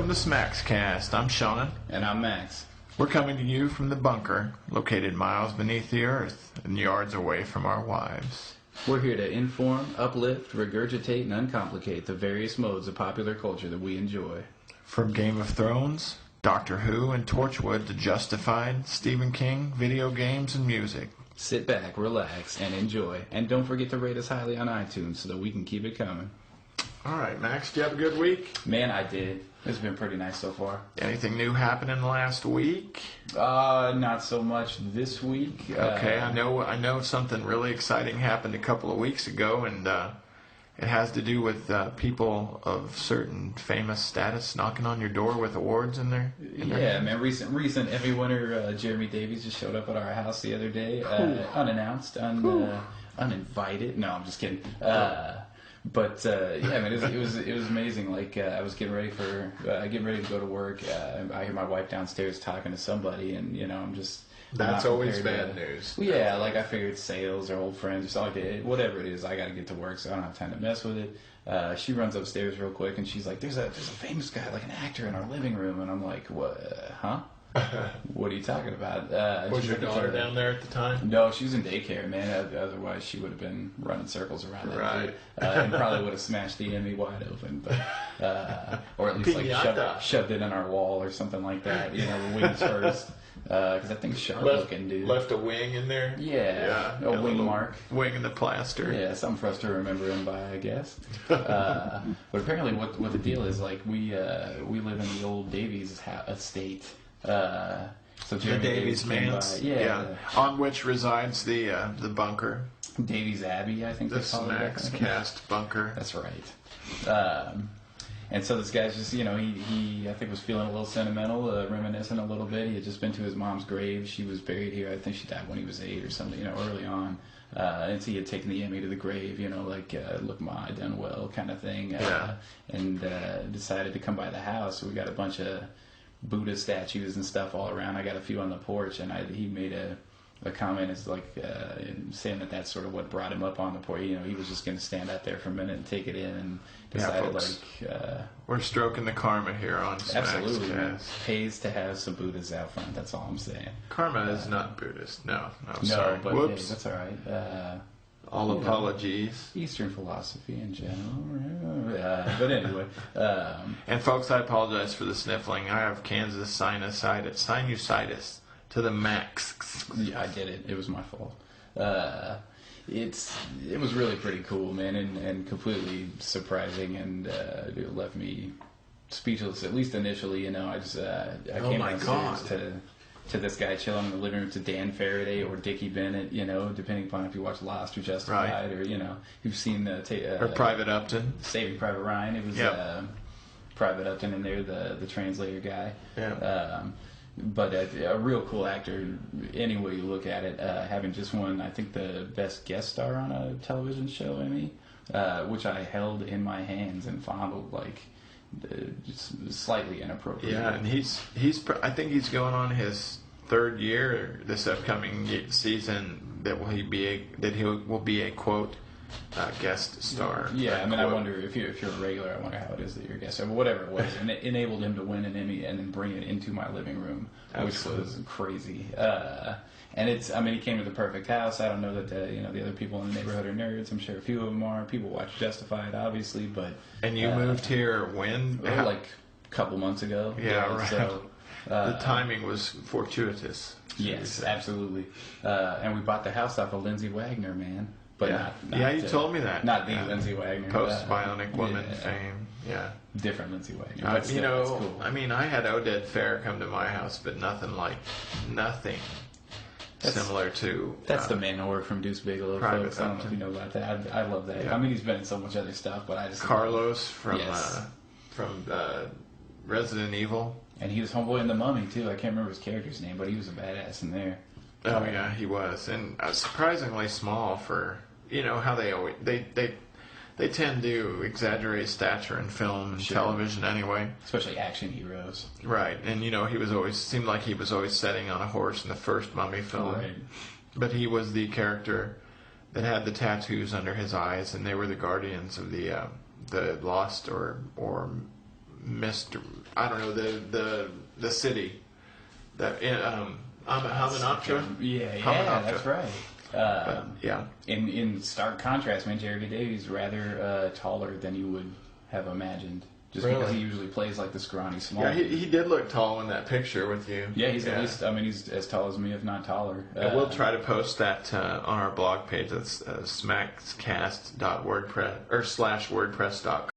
Welcome to SMaxxcast. I'm Sean. And I'm Max. We're coming to you from the bunker, located miles beneath the earth and yards away from our wives. We're here to inform, uplift, regurgitate, and uncomplicate the various modes of popular culture that we enjoy. From Game of Thrones, Doctor Who, and Torchwood to Justified, Stephen King, video games, and music. Sit back, relax, and enjoy. And don't forget to rate us highly on iTunes so that we can keep it coming. All right, Max, do you have a good week? Man, I did. It's been pretty nice so far. Anything new happen in the last week? Not so much this week. Okay, I know something really exciting happened a couple of weeks ago, and it has to do with people of certain famous status knocking on your door with awards in their man. Recent Emmy winner Jeremy Davies just showed up at our house the other day, unannounced, uninvited. No, I'm just kidding. But yeah, man, it was amazing. Like I was getting ready to go to work. I hear my wife downstairs talking to somebody, and I'm just. That's always bad news. Well, yeah, like I figured sales or old friends or something like that. Whatever it is, I got to get to work, so I don't have time to mess with it. She runs upstairs real quick, and she's like, "There's a famous guy, like an actor, in our living room," and I'm like, "What? Huh? What are you talking about?" Was your daughter down there at the time? No, she was in daycare, man. Otherwise, she would have been running circles around that right. And probably would have smashed the Emmy wide open, but or at least like shoved it in our wall or something like that. The wings first. Because I think sharp looking dude left a wing in there. Yeah, a wing mark, wing in the plaster. Yeah, something for us to remember him by, I guess. But apparently, what the deal is, like we live in the old Davies estate. So the Davies Manse, yeah, on which resides the bunker. Davies Abbey, I think the SMaxxcast bunker. That's right. And so this guy's just, he I think was feeling a little sentimental, reminiscing a little bit. He had just been to his mom's grave. She was buried here. I think she died when he was 8 or something, early on. And so he had taken the Emmy to the grave, look, Ma, I done well kind of thing. And decided to come by the house. So we got a bunch of Buddha statues and stuff all around. I got a few on the porch, and he made a comment is like saying that that's sort of what brought him up on the porch. He was just going to stand out there for a minute and take it in, and decided we're stroking the karma here on SMaxxcast. Absolutely, man. Pays to have some Buddhas out front. That's all I'm saying. Karma is not Buddhist. No, sorry. But whoops. Hey, that's all right. All apologies. Eastern philosophy in general. But anyway. And folks, I apologize for the sniffling. I have Kansas sinusitis to the max. Yeah, I did it. It was my fault. It was really pretty cool, man, and completely surprising, and it left me speechless. At least initially, I came downstairs to this guy chilling in the living room, to Dan Faraday or Dickie Bennett, depending upon if you watch Lost or Justified, right. Or you've seen or Private Upton, Saving Private Ryan. It was Private Upton in there, the translator guy. Yeah. But a real cool actor, any way you look at it, having just won, I think, the best guest star on a television show, Emmy, which I held in my hands and fondled, just slightly inappropriate. Yeah, and I think he's going on his third year this upcoming season that he will be a quote guest star. Yeah, I mean, I wonder if you're a regular. I wonder how it is that you're a guest star. But whatever it was, and it enabled him to win an Emmy and then bring it into my living room, Absolutely. Which was crazy. And he came to the perfect house. I don't know that the other people in the neighborhood are nerds. I'm sure a few of them are. People watch Justified, obviously, but. And you moved here when? Like a couple months ago. Yeah, right. So, the timing was fortuitous. Yes, absolutely. And we bought the house off of Lindsay Wagner, man. But not you told me that. Not the Lindsay Wagner. Post-Bionic Woman fame. Yeah. Different Lindsay Wagner. But still, cool. I had Oded Fair come to my house, but nothing similar to... That's the man whore from Deuce Bigelow, folks. I don't know if you know about that. I love that. Yeah. He's been in so much other stuff, but I just... Carlos from Resident Evil. And he was homeboy in The Mummy, too. I can't remember his character's name, but he was a badass in there. Oh, yeah, he was. And surprisingly small for, how they always... They tend to exaggerate stature in film and television anyway. Especially action heroes. Right. And, seemed like he was always sitting on a horse in the first Mummy film. Right. But he was the character that had the tattoos under his eyes, and they were the guardians of the lost or Mr. I don't know the city that Hamanoptera. Yeah, Hamanoptera. that's right. Yeah. In stark contrast, man, Jerry Davies rather taller than you would have imagined. Just because Really? he usually plays like the scrawny small. Yeah, he did look tall in that picture with you. Yeah, he's at least. I mean, he's as tall as me, if not taller. And we'll try to post that on our blog page. That's smaxxcast.wordpress or /WordPress.com.